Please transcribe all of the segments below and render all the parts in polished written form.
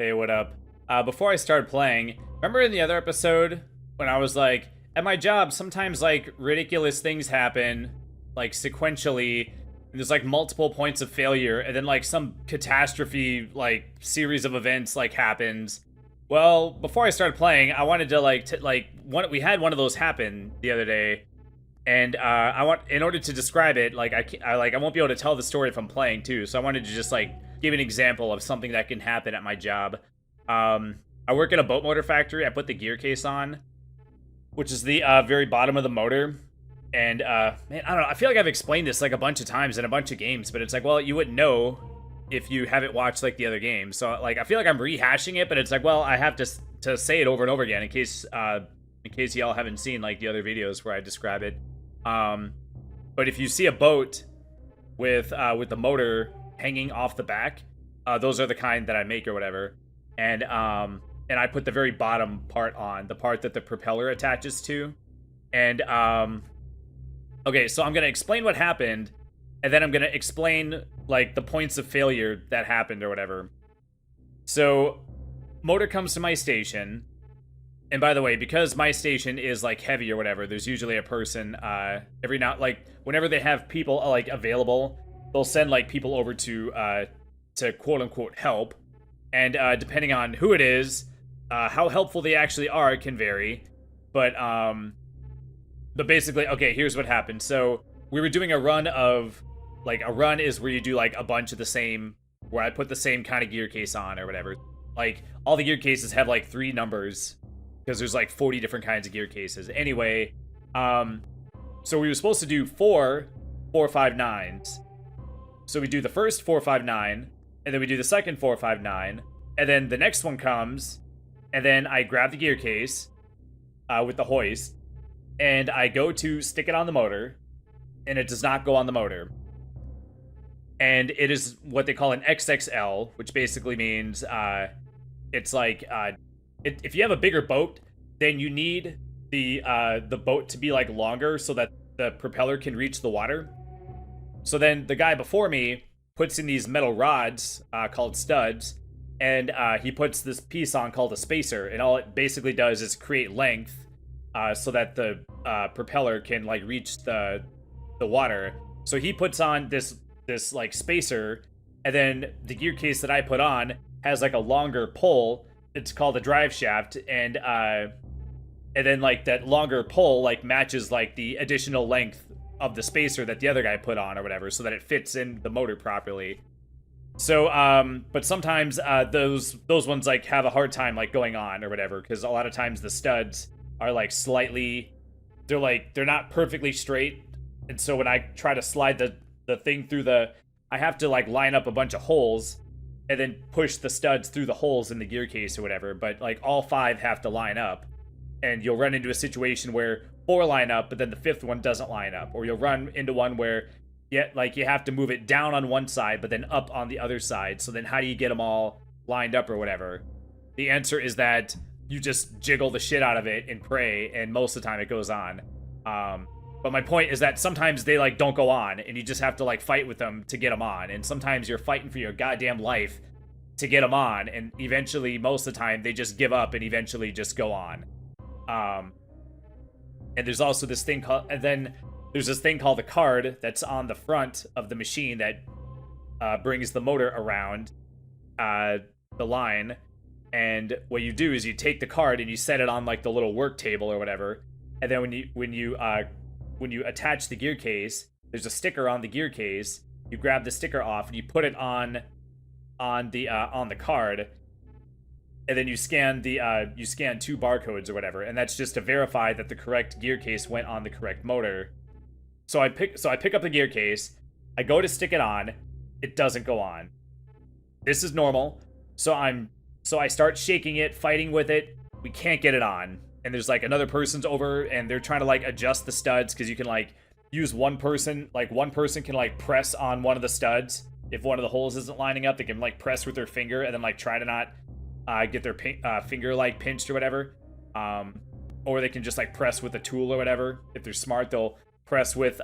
Hey, what up? Before I started playing, remember in the other episode when I was like, at my job, sometimes like ridiculous things happen, like sequentially, and there's like multiple points of failure, and then like some catastrophe, like series of events like happens. Well, before I started playing, I wanted to we had one of those happen the other day, and I want in order to describe it, like I won't be able to tell the story if I'm playing too. So I wanted to just like give an example of something that can happen at my job. I work in a boat motor factory. I put the gear case on, which is the very bottom of the motor. And man, I don't know. I feel like I've explained this like a bunch of times in a bunch of games, but it's like, well, you wouldn't know if you haven't watched like the other games. So like, I feel like I'm rehashing it, but it's like, well, I have to say it over and over again in case y'all haven't seen like the other videos where I describe it. But if you see a boat with the motor hanging off the back, those are the kind that I make or whatever. And I put the very bottom part on, the part that the propeller attaches to. And okay, so I'm gonna explain what happened, and then I'm gonna explain like the points of failure that happened or whatever. So motor comes to my station. And by the way, because my station is like heavy or whatever, there's usually a person every now, like whenever they have people like available, they'll send like people over to quote unquote help. And depending on who it is, how helpful they actually are can vary. But basically, okay, here's what happened. So we were doing a run of like a run is where you do like a bunch of the same, where I put the same kind of gear case on or whatever. Like all the gear cases have like 3 numbers. Because there's like 40 different kinds of gear cases. Anyway, so we were supposed to do 4 4-5-9s. So we do the first 4-5-9, and then we do the second 4-5-9, and then the next one comes, and then I grab the gear case with the hoist, and I go to stick it on the motor, and it does not go on the motor. And it is what they call an XXL, which basically means it's like if you have a bigger boat, then you need the boat to be like longer so that the propeller can reach the water. So then the guy before me puts in these metal rods called studs, and he puts this piece on called a spacer, and all it basically does is create length so that the propeller can like reach the water. So he puts on this like spacer, and then the gear case that I put on has like a longer pull. It's called a drive shaft, and then like that longer pull like matches like the additional length of the spacer that the other guy put on or whatever, so that it fits in the motor properly. So but sometimes those ones like have a hard time like going on or whatever, because a lot of times the studs are like slightly, they're not perfectly straight, and so when I try to slide the thing through I have to like line up a bunch of holes and then push the studs through the holes in the gear case or whatever, but like all 5 have to line up, and you'll run into a situation where 4 line up, but then the 5th one doesn't line up, or you'll run into one where you have to move it down on one side, but then up on the other side. So then how do you get them all lined up or whatever? The answer is that you just jiggle the shit out of it and pray, and most of the time it goes on. But my point is that sometimes they like don't go on, and you just have to like fight with them to get them on. And sometimes you're fighting for your goddamn life to get them on, and eventually, most of the time, they just give up and eventually just go on. And there's also this thing called, the card that's on the front of the machine that brings the motor around the line. And what you do is you take the card and you set it on like the little work table or whatever. And then when you attach the gear case, there's a sticker on the gear case. You grab the sticker off and you put it on the card, and then you scan 2 barcodes or whatever, and that's just to verify that the correct gear case went on the correct motor. So I pick up the gear case, I go to stick it on, it doesn't go on. This is normal. So I start shaking it, fighting with it. We can't get it on. And there's like another person's over, and they're trying to like adjust the studs, because you can like use one person can like press on one of the studs. If one of the holes isn't lining up, they can like press with their finger and then like try to not get their finger like pinched or whatever. Or they can just like press with a tool or whatever. If they're smart, they'll press with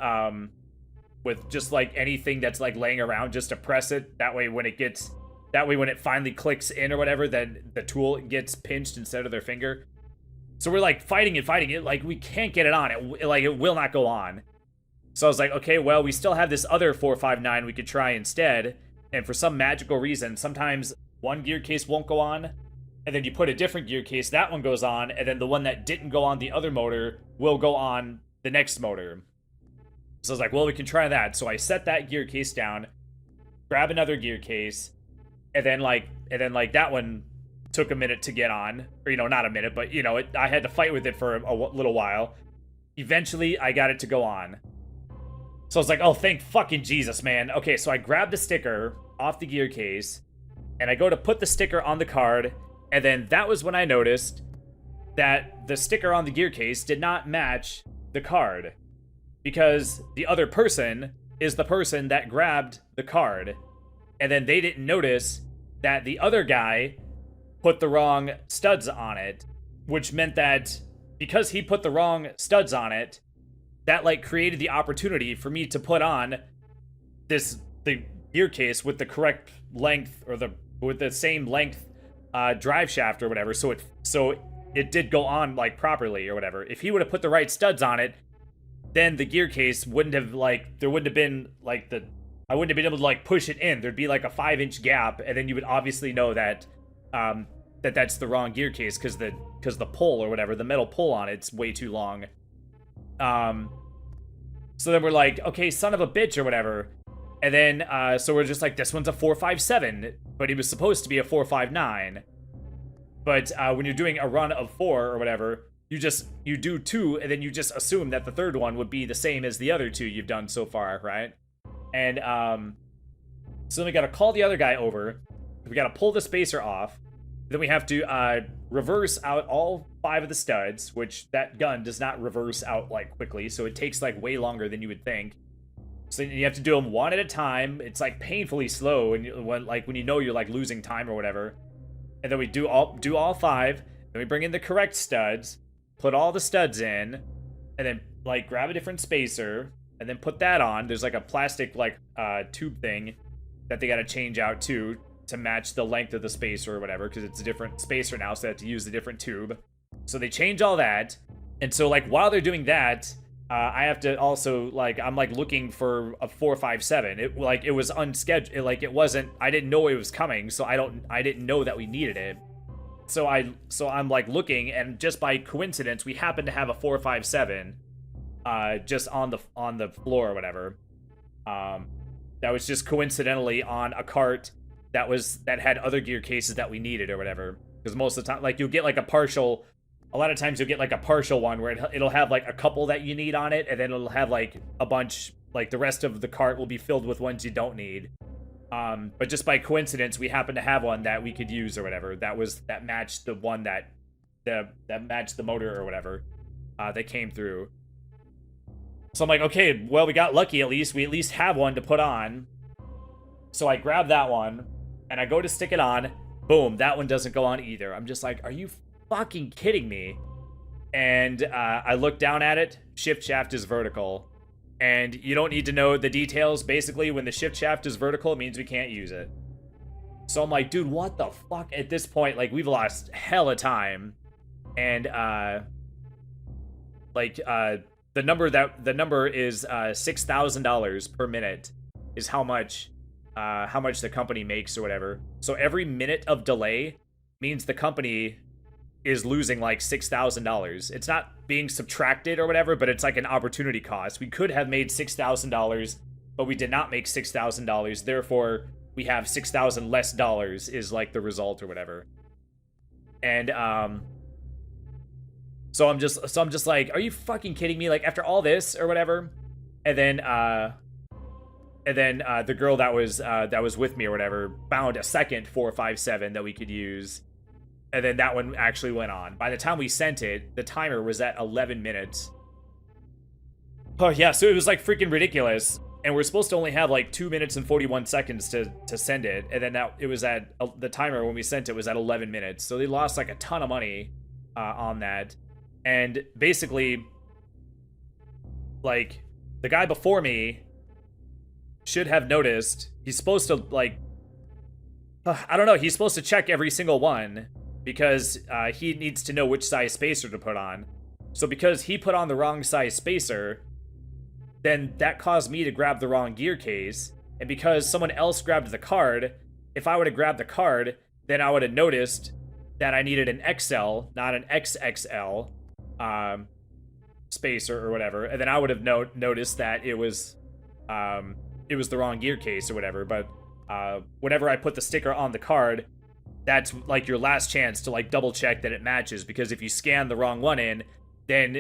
just like anything that's like laying around just to press it. That way when it gets That way when it finally clicks in or whatever, then the tool gets pinched instead of their finger. So we're like fighting it, like we can't get it on. It will not go on. So I was like, okay, well, we still have this other 459 we could try instead. And for some magical reason, sometimes one gear case won't go on, and then you put a different gear case, that one goes on, and then the one that didn't go on the other motor will go on the next motor. So I was like, well, we can try that. So I set that gear case down, grab another gear case, and then that one took a minute to get on. Or, not a minute, but, I had to fight with it for a little while. Eventually, I got it to go on. So I was like, oh, thank fucking Jesus, man. Okay, so I grabbed the sticker off the gear case, and I go to put the sticker on the card, and then that was when I noticed that the sticker on the gear case did not match the card, because the other person is the person that grabbed the card, and then they didn't notice that the other guy put the wrong studs on it, which meant that because he put the wrong studs on it, that created the opportunity for me to put on the gear case with the correct length, or with the same length drive shaft or whatever, so it did go on properly or whatever. If he would have put the right studs on it, then the gear case wouldn't have there wouldn't have been I wouldn't have been able to push it in. There'd be a 5-inch gap, and then you would obviously know that that's the wrong gear case, because the pull or whatever, the metal pull on it's way too long. So then we're like, okay, son of a bitch or whatever. And then, so we're just like, this one's a 457, but he was supposed to be a 459. But when you're doing a run of 4 or whatever, you do 2, and then you just assume that the third one would be the same as the other 2 you've done so far, right? And so then we gotta call the other guy over. We gotta pull the spacer off. Then we have to reverse out all 5 of the studs, which that gun does not reverse out quickly, so it takes way longer than you would think. So you have to do them one at a time. It's painfully slow, and when you know you're losing time or whatever. And then we do all 5. Then we bring in the correct studs, put all the studs in, and then grab a different spacer, and then put that on. There's a plastic tube thing that they got to change out too, to match the length of the spacer or whatever, because it's a different spacer now, so they have to use a different tube. So they change all that, and so while they're doing that, I have to also I'm looking for a 457. It was unscheduled. It wasn't. I didn't know it was coming, so I didn't know that we needed it. So I'm looking, and just by coincidence, we happen to have a 457, just on the floor or whatever. That was just coincidentally on a cart that had other gear cases that we needed or whatever. Because most of the time, you'll get a lot of times you'll get a partial one where it'll have a couple that you need on it, and then it'll have a bunch, the rest of the cart will be filled with ones you don't need. But just by coincidence, we happen to have one that we could use or whatever. That matched the one that matched the motor or whatever that came through. So I'm like, okay, well, we got lucky at least. We at least have one to put on. So I grab that one, and I go to stick it on. Boom, that one doesn't go on either. I'm just like, are you fucking kidding me? And I look down at it. Shift shaft is vertical. And you don't need to know the details. Basically, when the shift shaft is vertical, it means we can't use it. So I'm like, dude, what the fuck? At this point, we've lost hella time. And, the number is $6,000 per minute is how much the company makes or whatever. So every minute of delay means the company is losing $6,000. It's not being subtracted or whatever, but it's an opportunity cost. We could have made $6,000, but we did not make $6,000. Therefore, we have $6,000 less dollars is the result or whatever. And so I'm just like, are you fucking kidding me? After all this or whatever, and then the girl that was with me or whatever found a second 457 that we could use. And then that one actually went on. By the time we sent it, the timer was at 11 minutes. Oh, yeah, so it was freaking ridiculous. And we're supposed to only have 2 minutes and 41 seconds to send it. And then it was at the timer when we sent it was at 11 minutes. So they lost a ton of money on that. And basically, the guy before me should have noticed. He's supposed to I don't know. He's supposed to check every single one because he needs to know which size spacer to put on. So because he put on the wrong size spacer, then that caused me to grab the wrong gear case. And because someone else grabbed the card, if I would have grabbed the card, then I would have noticed that I needed an XL, not an XXL spacer or whatever. And then I would have noticed that it was the wrong gear case or whatever. But whenever I put the sticker on the card, that's like your last chance to like double check that it matches, because if you scan the wrong one in, then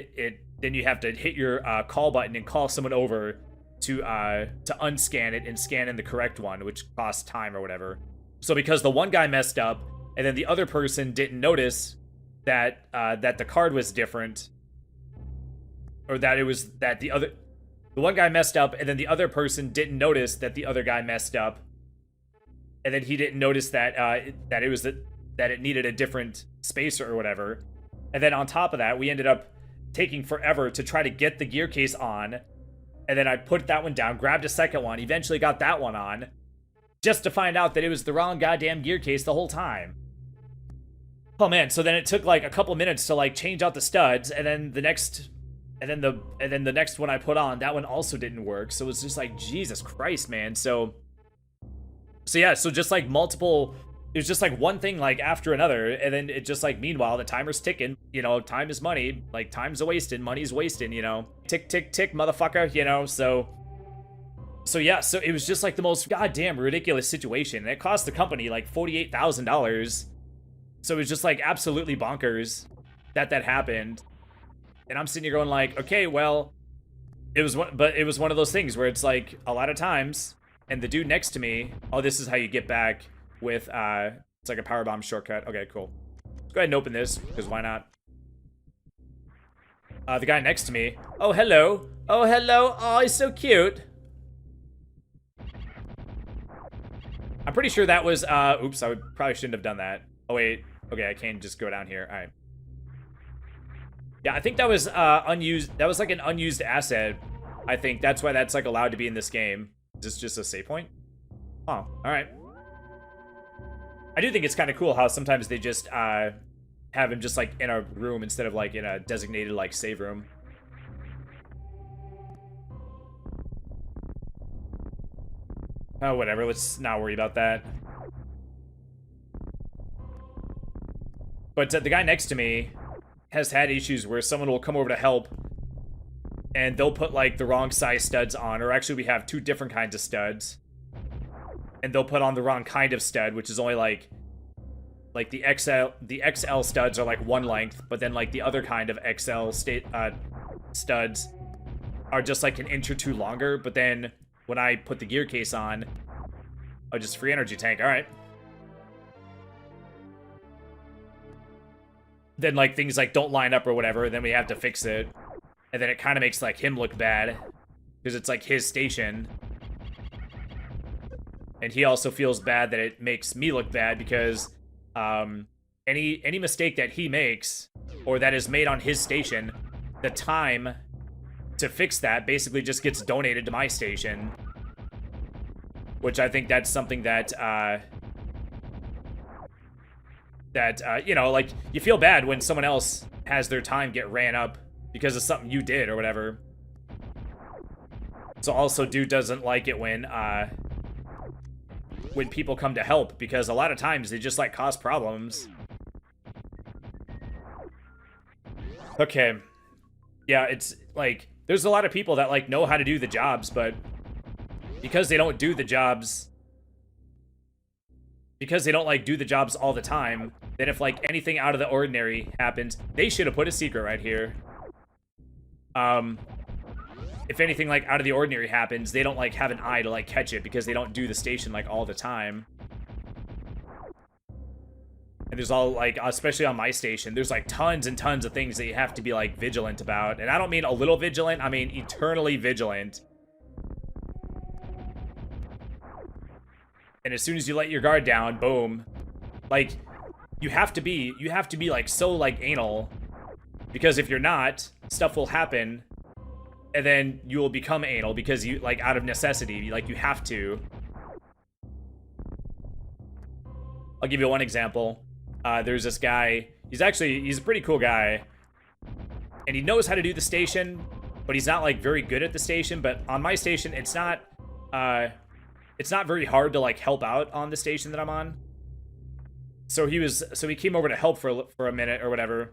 you have to hit your call button and call someone over to unscan it and scan in the correct one, which costs time or whatever. So because the one guy messed up and then the other person didn't notice that the card was different, or that the one guy messed up and then the other person didn't notice that the other guy messed up, and then he didn't notice that it needed a different spacer or whatever. And then on top of that, we ended up taking forever to try to get the gear case on. And then I put that one down, grabbed a second one, eventually got that one on, just to find out that it was the wrong goddamn gear case the whole time. Oh man, so then it took like a couple minutes to like change out the studs, and then the next one I put on, that one also didn't work. So it was just like, Jesus Christ, man. So yeah, so just like multiple, it was just like one thing like after another, and then it just like, meanwhile the timer's ticking, you know, time is money, like time's a wasted, money's wasting, you know, tick tick tick motherfucker, you know. So yeah, so it was just like the most goddamn ridiculous situation, and it cost the company like $48,000. So it was just like absolutely bonkers that happened. And I'm sitting here going like, okay, well, it was one of those things where it's like a lot of times. And the dude next to me, oh, this is how you get back with, it's like a powerbomb shortcut. Okay, cool. Let's go ahead and open this, because why not? The guy next to me, oh, hello. Oh, hello. Oh, he's so cute. I'm pretty sure that was, oops, probably shouldn't have done that. Oh, wait. Okay, I can't just go down here. All right. Yeah, I think that was, unused. That was like an unused asset. I think that's why that's like allowed to be in this game. Is this just a save point? Oh, alright. I do think it's kind of cool how sometimes they just have him just like in a room instead of like in a designated like save room. Oh, whatever. Let's not worry about that. But the guy next to me has had issues where someone will come over to help, and they'll put like the wrong size studs on, or actually we have two different kinds of studs. And they'll put on the wrong kind of stud, which is only like the XL studs are like one length, but then like the other kind of XL studs are just like an inch or two longer. But then when I put the gear case on, oh, just free energy tank, all right. Then like things like don't line up or whatever, and then we have to fix it. And then it kind of makes like him look bad, because it's like his station. And he also feels bad that it makes me look bad, because any mistake that he makes, or that is made on his station, the time to fix that basically just gets donated to my station. Which I think that's something that, you know, like, you feel bad when someone else has their time get ran up because of something you did or whatever. So also, dude doesn't like it when people come to help, because a lot of times they just like cause problems. Okay. Yeah, it's like, there's a lot of people that like know how to do the jobs, but because they don't do the jobs, because they don't like do the jobs all the time, then if like anything out of the ordinary happens, they should have put a secret right here. If anything like out of the ordinary happens, they don't like have an eye to like catch it, because they don't do the station like all the time. And there's all like, especially on my station, there's like tons and tons of things that you have to be like vigilant about. And I don't mean a little vigilant, I mean eternally vigilant. And as soon as you let your guard down, boom. Like, you have to be like so like anal, because if you're not, stuff will happen, and then you will become anal because you like out of necessity, like you have to. I'll give you one example. There's this guy. He's a pretty cool guy. And he knows how to do the station, but he's not, like, very good at the station. But on my station, it's not very hard to, like, help out on the station that I'm on. So he came over to help for a minute or whatever.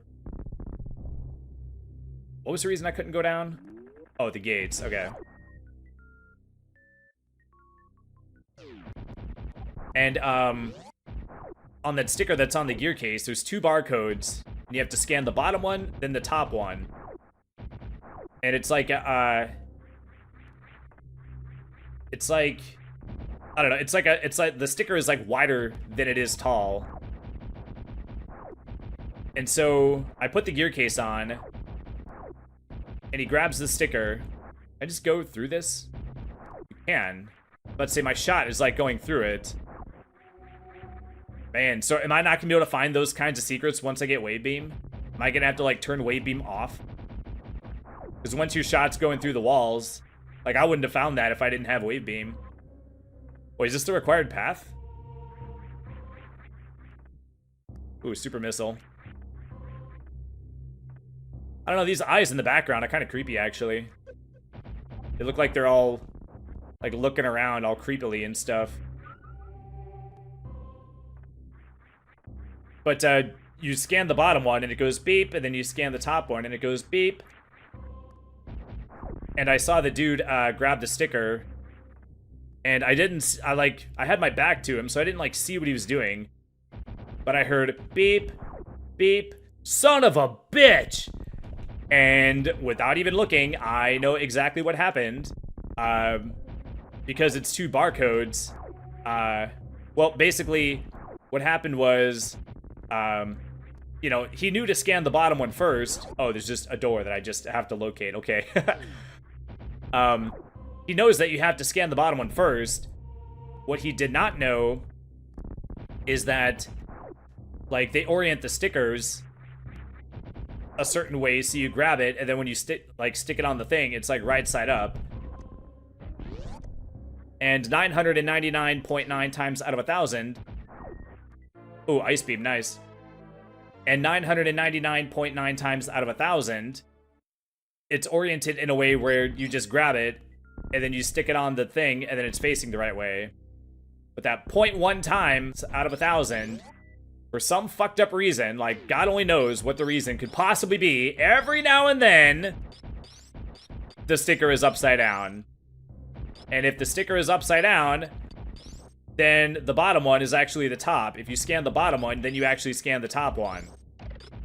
What was the reason I couldn't go down? Oh, the gates. Okay. And, on that sticker that's on the gear case, there's 2 barcodes, and you have to scan the bottom one, then the top one. And it's like, I don't know, it's like the sticker is like wider than it is tall. And so I put the gear case on, and he grabs the sticker. I just go through this? You can. Let's say my shot is like going through it. Man, so am I not gonna be able to find those kinds of secrets once I get wave beam? Am I gonna have to like turn wave beam off? Because once your shot's going through the walls, like I wouldn't have found that if I didn't have wave beam. Wait, is this the required path? Ooh, super missile. I don't know, these eyes in the background are kind of creepy, actually. They look like they're all, like, looking around all creepily and stuff. But, you scan the bottom one, and it goes beep, and then you scan the top one, and it goes beep. And I saw the dude, grab the sticker, and I had my back to him, so I didn't, like, see what he was doing. But I heard beep, beep, son of a bitch! And without even looking, I know exactly what happened. Because it's 2 barcodes. Well, basically, what happened was, you know, he knew to scan the bottom one first. Oh, there's just a door that I just have to locate. Okay. He knows that you have to scan the bottom one first. What he did not know is that, like, they orient the stickers a certain way, so you grab it, and then when you stick it on the thing, it's like right side up. And 999.9 times out of 1,000. Ooh, ice beam, nice. And 999.9 times out of 1,000, it's oriented in a way where you just grab it, and then you stick it on the thing, and then it's facing the right way. But that 0.1 times out of 1,000, for some fucked up reason, like, God only knows what the reason could possibly be, every now and then, the sticker is upside down. And if the sticker is upside down, then the bottom one is actually the top. If you scan the bottom one, then you actually scan the top one.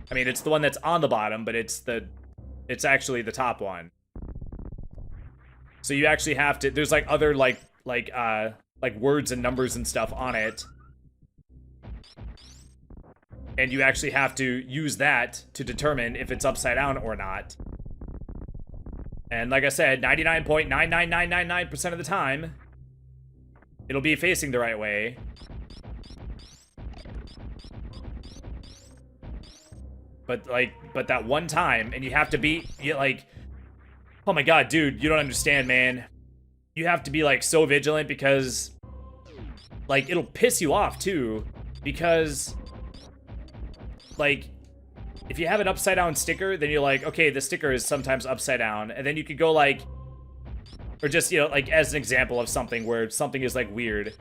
I mean, it's the one that's on the bottom, but it's actually the top one. So you actually have to, there's like other like words and numbers and stuff on it. And you actually have to use that to determine if it's upside down or not. And like I said, 99.99999% of the time, it'll be facing the right way. But that one time, and you have to be, oh my god, dude, you don't understand, man. You have to be, like, so vigilant because, like, it'll piss you off, too. Because, like, if you have an upside down sticker, then you're like, okay, the sticker is sometimes upside down. And then you could go, like, or just, you know, like, as an example of something where something is, like, weird.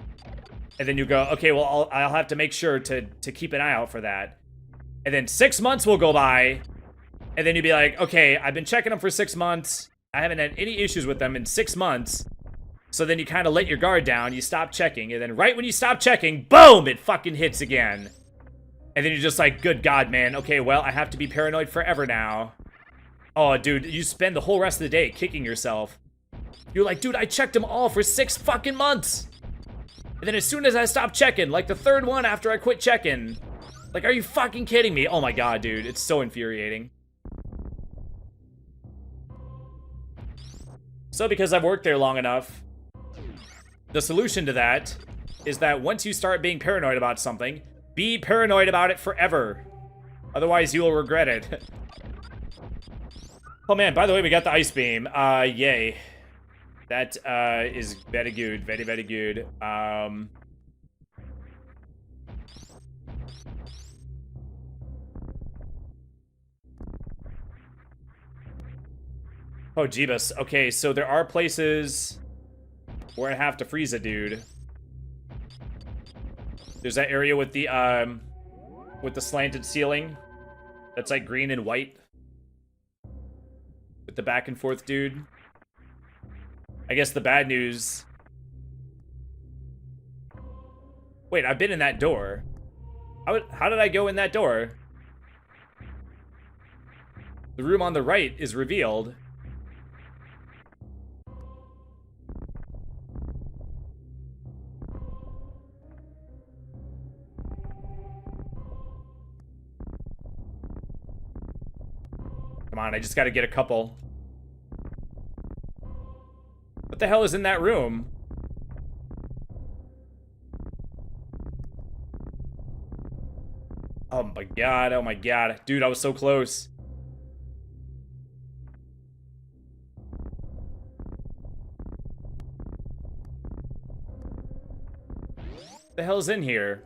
And then you go, okay, well, I'll have to make sure to keep an eye out for that. And then 6 months will go by. And then you'd be like, okay, I've been checking them for 6 months. I haven't had any issues with them in 6 months. So then you kind of let your guard down. You stop checking. And then right when you stop checking, boom, it fucking hits again. And then you're just like, good God, man. Okay, well, I have to be paranoid forever now. Oh, dude, you spend the whole rest of the day kicking yourself. You're like, dude, I checked them all for 6 fucking months. And then as soon as I stopped checking, like the third one after I quit checking, like, are you fucking kidding me? Oh my god, dude, it's so infuriating. So because I've worked there long enough, the solution to that is that once you start being paranoid about something, be paranoid about it forever. Otherwise, you will regret it. Oh man, by the way, we got the ice beam. Yay. That is very good. Very, very good. Oh, Jeebus. Okay, so there are places where I have to freeze a dude. There's that area with the slanted ceiling. That's like green and white. With the back and forth dude. I guess the bad news... Wait, I've been in that door. How did I go in that door? The room on the right is revealed. Come on, I just gotta get a couple. What the hell is in that room? Oh my god, oh my god. Dude, I was so close. What the hell's in here?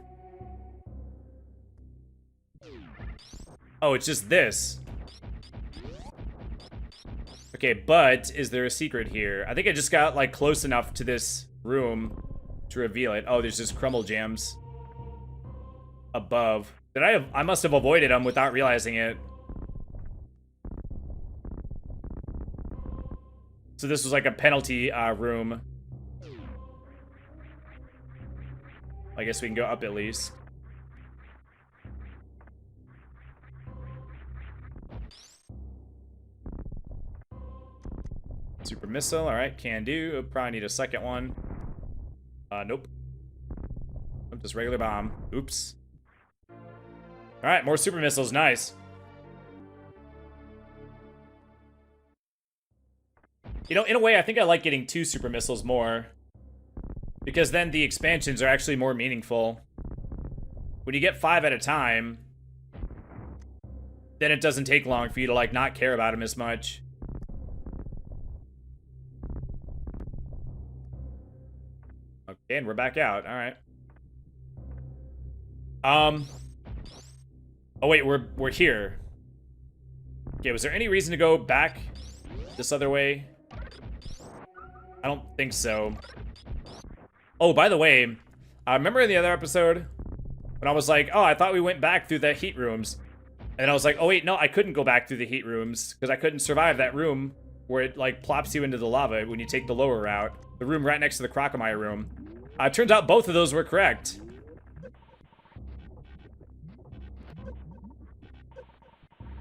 Oh, it's just this. Okay, but is there a secret here? I think I just got, like, close enough to this room to reveal it. Oh, there's just crumble jams above. I must have avoided them without realizing it. So this was like a penalty room. I guess we can go up at least. Super missile, alright, can do. Probably need a second one. Nope. Just regular bomb. Oops. Alright, more super missiles, nice. You know, in a way, I think I like getting 2 super missiles more. Because then the expansions are actually more meaningful. When you get 5 at a time, then it doesn't take long for you to, like, not care about them as much. Okay, and we're back out. Alright. Oh wait, we're here. Okay, was there any reason to go back this other way? I don't think so. Oh, by the way, remember in the other episode when I was like, oh, I thought we went back through the heat rooms. And I was like, oh wait, no, I couldn't go back through the heat rooms because I couldn't survive that room where it like plops you into the lava when you take the lower route. The room right next to the Crocomire room. It turns out both of those were correct.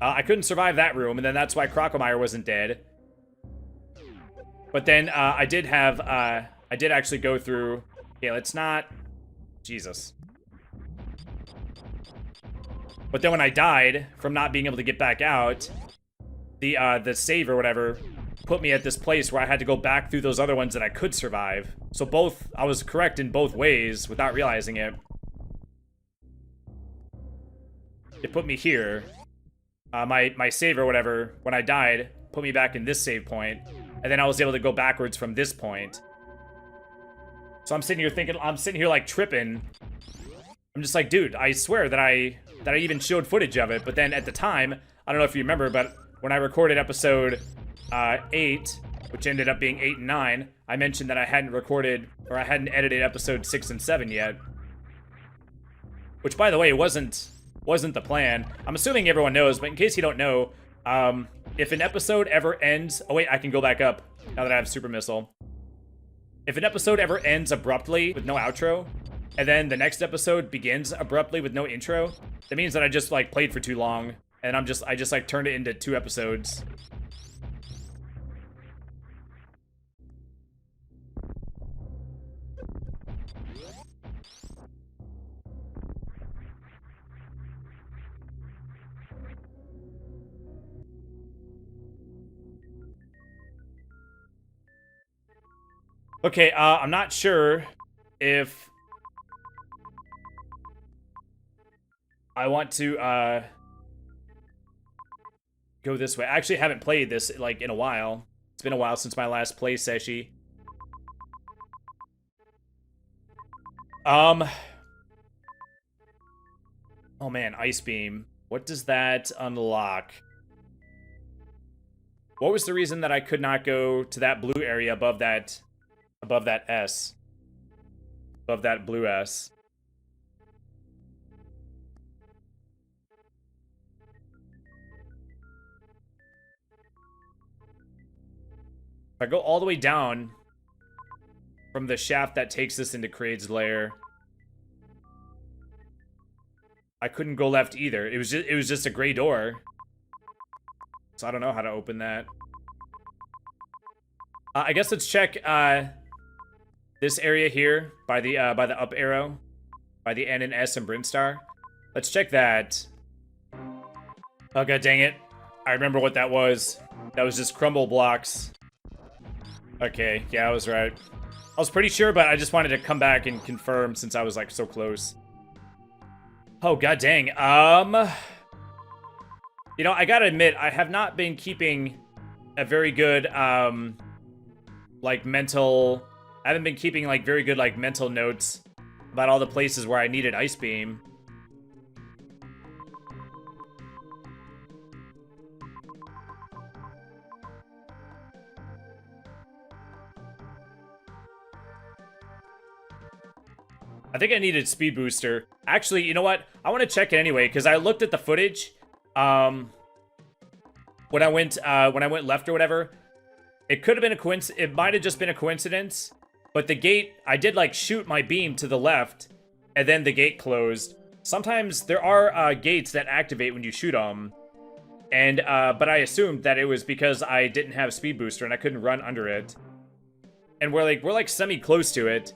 I couldn't survive that room, and then that's why Crocomire wasn't dead. But then I did actually go through. Okay, let's not. Jesus. But then when I died from not being able to get back out, the save or whatever put me at this place where I had to go back through those other ones that I could survive. So I was correct in both ways without realizing it. It put me here. My save or whatever, when I died, put me back in this save point, and then I was able to go backwards from this point. So I'm sitting here like tripping. I'm just like, dude, I swear that I even showed footage of it, but then at the time, I don't know if you remember, but when I recorded episode 8, which ended up being 8 and 9, I mentioned that I hadn't recorded, or I hadn't edited episode 6 and 7 yet. Which, by the way, wasn't the plan. I'm assuming everyone knows, but in case you don't know, if an episode ever ends... Oh, wait, I can go back up now that I have Super Missile. If an episode ever ends abruptly with no outro, and then the next episode begins abruptly with no intro, that means that I just, like, played for too long, and I just, like, turned it into 2 episodes. Okay, I'm not sure if I want to go this way. I actually haven't played this like in a while. It's been a while since my last play session. Oh man, Ice Beam. What does that unlock? What was the reason that I could not go to that blue area above that S? Above that blue S. If I go all the way down from the shaft that takes us into Kraid's lair, I couldn't go left either. It was just a gray door. So I don't know how to open that. I guess let's check this area here by the up arrow, by the N and S and Brinstar. Let's check that. Oh god dang it! I remember what that was. That was just crumble blocks. Okay, yeah, I was right. I was pretty sure, but I just wanted to come back and confirm since I was like so close. Oh god dang. You know, I gotta admit, I have not been keeping a very good like mental. I haven't been keeping like very good like mental notes about all the places where I needed Ice Beam. I think I needed Speed Booster. Actually, you know what? I want to check it anyway because I looked at the footage when I went left or whatever. It could have been a coincidence. It might have just been a coincidence. But the gate, I did like shoot my beam to the left, and then the gate closed. Sometimes there are gates that activate when you shoot them, and but I assumed that it was because I didn't have Speed Booster and I couldn't run under it. And we're like semi close to it.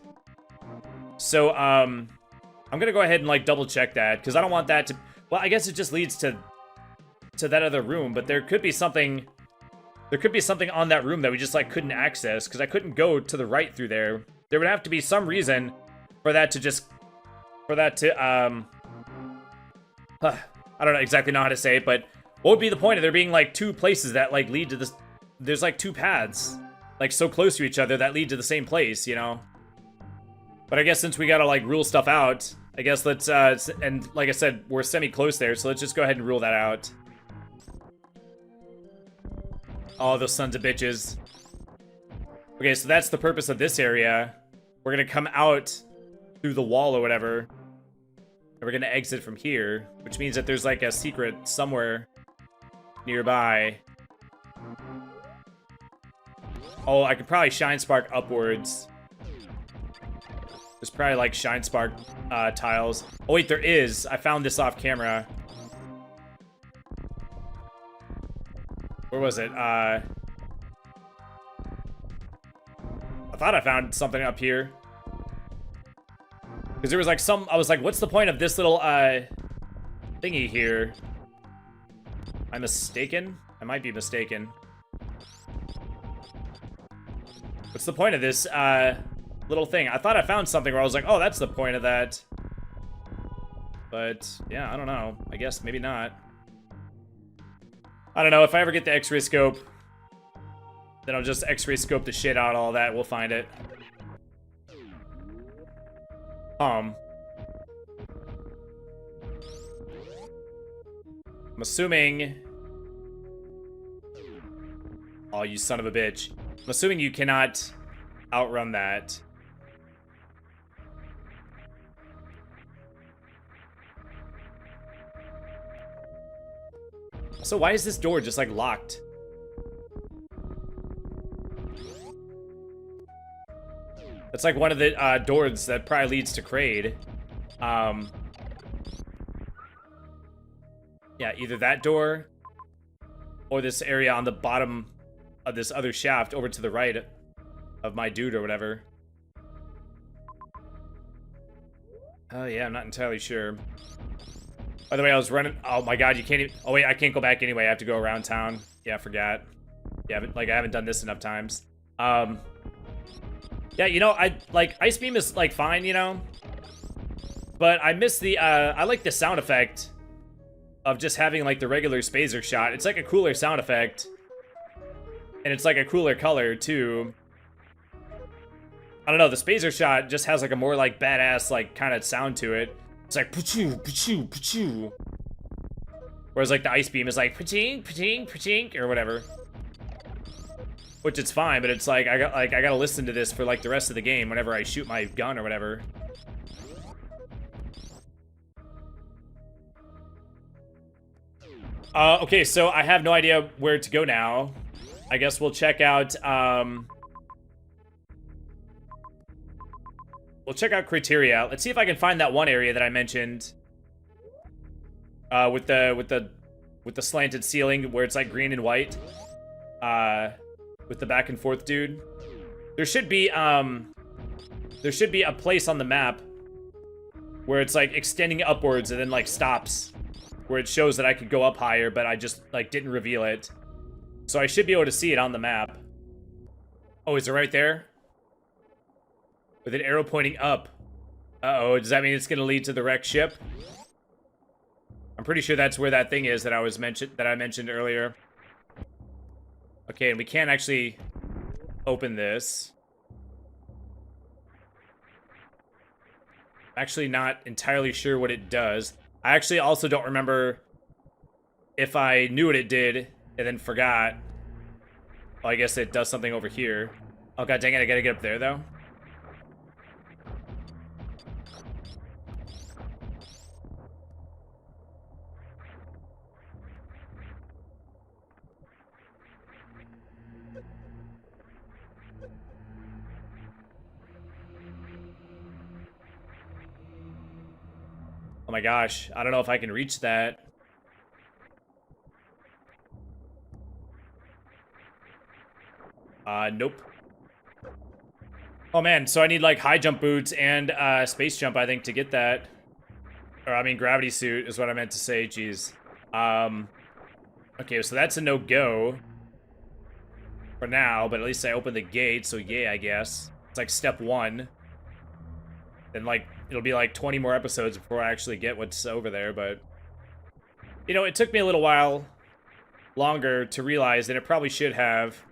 So, I'm gonna go ahead and, like, double-check that, because I don't want that to... Well, I guess it just leads to that other room, but there could be something... There could be something on that room that we just, like, couldn't access, because I couldn't go to the right through there. There would have to be some reason for that to just... For that to, I don't know exactly know how to say it, but... What would be the point of there being, like, two places that, like, lead to this... There's, like, two paths, like, so close to each other that lead to the same place, you know? But I guess since we gotta, like, rule stuff out, I guess let's, and like I said, we're semi-close there, so let's just go ahead and rule that out. Oh, those sons of bitches. Okay, so that's the purpose of this area. We're gonna come out through the wall or whatever. And we're gonna exit from here, which means that there's, like, a secret somewhere nearby. Oh, I could probably Shine Spark upwards. There's probably, like, Shine Spark tiles. Oh, wait, there is. I found this off camera. Where was it? I thought I found something up here. Because there was, like, some... I was like, what's the point of this little, thingy here? Am I mistaken? I might be mistaken. What's the point of this, little thing? I thought I found something where I was like, oh, that's the point of that. But, yeah, I don't know. I guess maybe not. I don't know. If I ever get the X-ray scope, then I'll just X-ray scope the shit out of all that. We'll find it. I'm assuming... Oh, you son of a bitch. I'm assuming you cannot outrun that. So why is this door just, like, locked? It's like one of the doors that probably leads to Kraid. Yeah, either that door or this area on the bottom of this other shaft over to the right of my dude or whatever. Oh, yeah, I'm not entirely sure. By the way, I was running... Oh, my God, you can't even... Oh, wait, I can't go back anyway. I have to go around town. Yeah, I forgot. Yeah, but, like, I haven't done this enough times. Yeah, you know, like, Ice Beam is, like, fine, you know? But I miss the, I like the sound effect of just having, like, the regular Spazer shot. It's, like, a cooler sound effect. And it's, like, a cooler color, too. I don't know, the Spazer shot just has, like, a more, like, badass, like, kind of sound to it. It's like, pachoo, pachoo, pachoo. Whereas, like, the Ice Beam is like, paching, paching, paching, or whatever. Which it's fine, but it's like I gotta listen to this for like the rest of the game whenever I shoot my gun or whatever. Okay, so I have no idea where to go now. I guess we'll check out criteria. Let's see if I can find that one area that I mentioned. With the slanted ceiling where it's like green and white. With the back and forth dude. There should be a place on the map where it's like extending upwards and then like stops, where it shows that I could go up higher, but I just like didn't reveal it. So I should be able to see it on the map. Oh, is it right there? With an arrow pointing up. Uh-oh, does that mean it's gonna lead to the wrecked ship? I'm pretty sure that's where that thing is that I mentioned earlier. Okay, and we can't actually open this. I'm actually not entirely sure what it does. I actually also don't remember if I knew what it did and then forgot. Oh, I guess it does something over here. Oh, god dang it, I gotta get up there, though. Oh my gosh, I don't know if I can reach that. Nope. Oh man, so I need like high jump boots and space jump, I think, to get that. Or I mean gravity suit is what I meant to say, jeez. Okay, so that's a no-go for now, but at least I opened the gate, so yeah, I guess. It's like step 1. Then like it'll be like 20 more episodes before I actually get what's over there, but you know, it took me a little while longer to realize than it probably should have.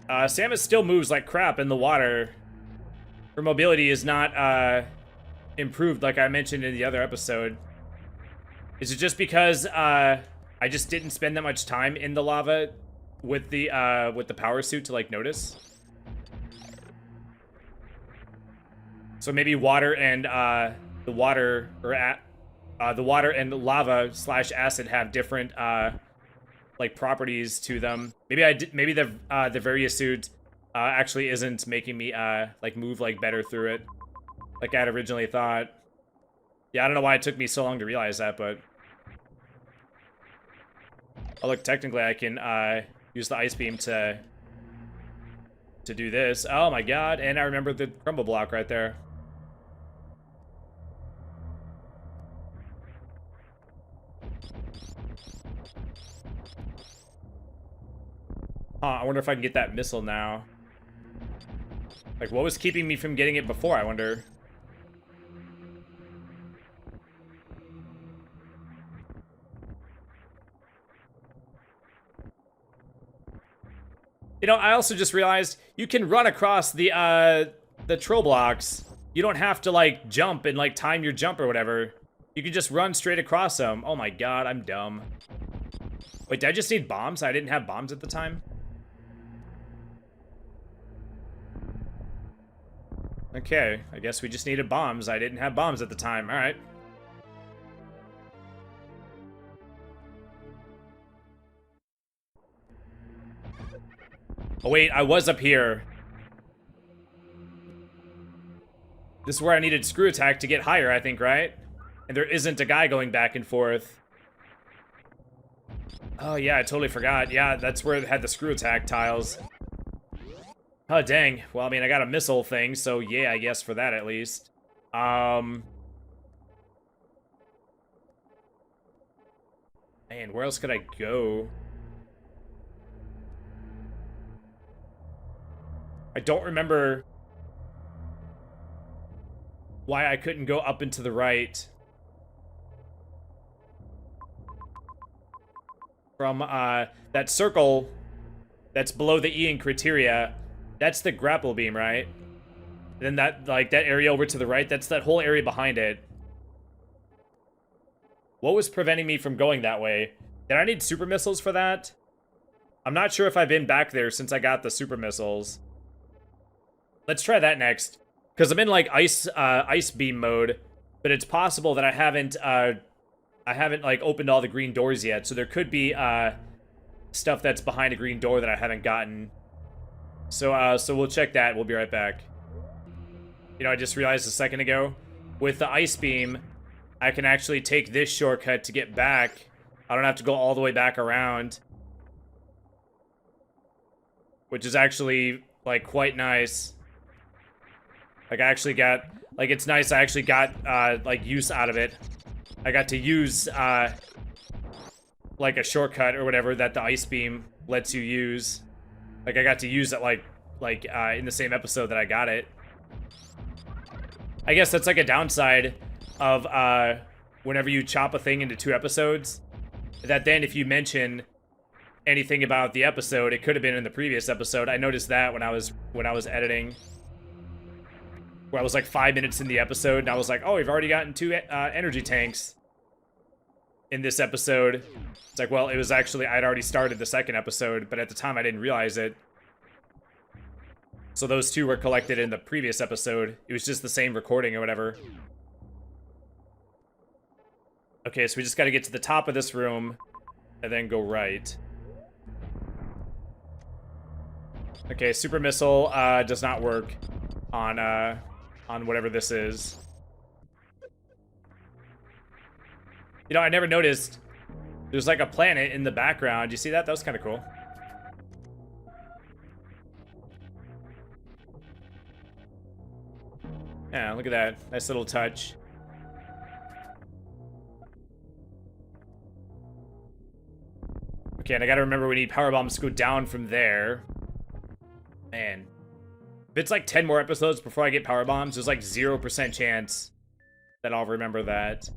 Samus still moves like crap in the water. Her mobility is not improved like I mentioned in the other episode. Is it just because I just didn't spend that much time in the lava with the power suit to like notice? So maybe water and the water and lava / acid have different like properties to them. Maybe the various suit actually isn't making me like move like better through it like I had originally thought. Yeah, I don't know why it took me so long to realize that, but oh look, technically I can use the ice beam to do this. Oh my god, and I remember the crumble block right there. I wonder if I can get that missile now. Like, what was keeping me from getting it before, I wonder? You know, I also just realized you can run across the troll blocks. You don't have to, like, jump and, like, time your jump or whatever. You can just run straight across them. Oh my god, I'm dumb. Wait, did I just need bombs? I didn't have bombs at the time? Okay, I guess we just needed bombs. I didn't have bombs at the time. All right. Oh, wait, I was up here. This is where I needed screw attack to get higher, I think, right? And there isn't a guy going back and forth. Oh, yeah, I totally forgot. Yeah, that's where it had the screw attack tiles. Oh, dang. Well, I mean, I got a missile thing, so yeah, I guess for that at least. Man, where else could I go? I don't remember why I couldn't go up and to the right. From, that circle that's below the E in criteria. That's the grapple beam, right? And then that, like, that area over to the right, that's that whole area behind it. What was preventing me from going that way? Did I need super missiles for that? I'm not sure if I've been back there since I got the super missiles. Let's try that next. Because I'm in, like, ice beam mode. But it's possible that I haven't, like, opened all the green doors yet. So there could be, stuff that's behind a green door that I haven't gotten. So we'll check that. We'll be right back. You know, I just realized a second ago, with the ice beam, I can actually take this shortcut to get back. I don't have to go all the way back around. Which is actually, like, quite nice. Like, I actually got, like, it's nice I actually got, like, use out of it. I got to use, like, a shortcut or whatever that the ice beam lets you use. Like, I got to use it, like, in the same episode that I got it. I guess that's, like, a downside of, whenever you chop a thing into 2 episodes. That then, if you mention anything about the episode, it could have been in the previous episode. I noticed that when I was editing. Where I was, like, 5 minutes in the episode, and I was like, oh, we've already gotten 2 energy tanks in this episode. It's like, well, it was actually, I'd already started the second episode, but at the time I didn't realize it. So those 2 were collected in the previous episode. It was just the same recording or whatever. Okay, so we just gotta get to the top of this room, and then go right. Okay, super missile, does not work on whatever this is. You know, I never noticed there's like a planet in the background. You see that? That was kind of cool. Yeah, look at that. Nice little touch. Okay, and I gotta remember we need power bombs to go down from there. Man. If it's like 10 more episodes before I get power bombs, there's like 0% chance that I'll remember that.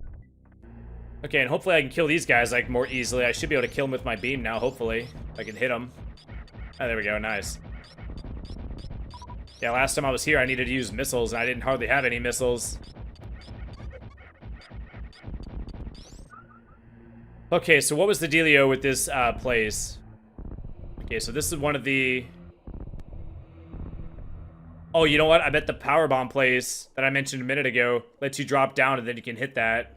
Okay, and hopefully I can kill these guys like more easily. I should be able to kill them with my beam now, hopefully. I can hit them. Oh, there we go, nice. Yeah, last time I was here I needed to use missiles and I didn't hardly have any missiles. Okay, so what was the dealio with this place? Okay, so this is one of the... Oh, you know what? I bet the power bomb place that I mentioned a minute ago lets you drop down and then you can hit that.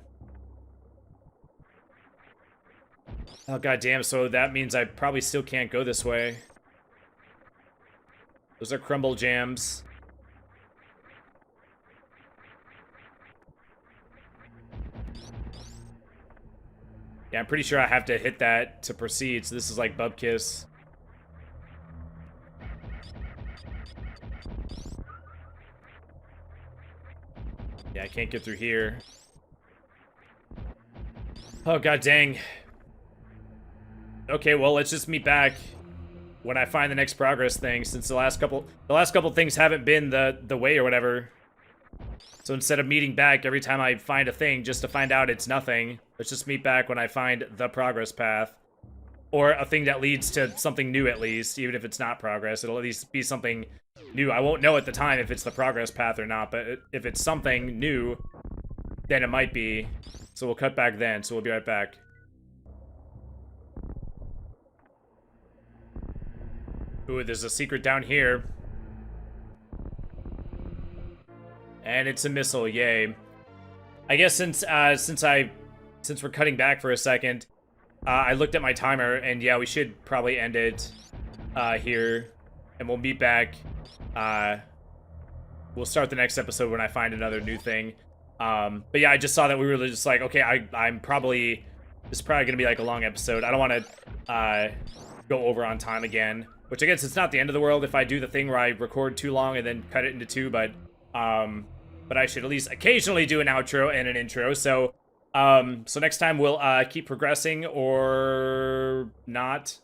Oh, goddamn. So that means I probably still can't go this way. Those are crumble jams. Yeah, I'm pretty sure I have to hit that to proceed. So this is like Bubkiss. Yeah, I can't get through here. Oh, god dang. Okay, well, let's just meet back when I find the next progress thing, since the last couple things haven't been the way or whatever. So instead of meeting back every time I find a thing just to find out it's nothing, let's just meet back when I find the progress path. Or a thing that leads to something new at least, even if it's not progress. It'll at least be something new. I won't know at the time if it's the progress path or not, but if it's something new, then it might be. So we'll cut back then, so we'll be right back. Ooh, there's a secret down here. And it's a missile, yay. I guess since we're cutting back for a second, I looked at my timer, and yeah, we should probably end it here. And we'll meet back. We'll start the next episode when I find another new thing. But yeah, I just saw that we were just like, okay, this is probably going to be like a long episode. I don't want to go over on time again. Which I guess it's not the end of the world if I do the thing where I record too long and then cut it into 2, but I should at least occasionally do an outro and an intro. So next time we'll keep progressing or not.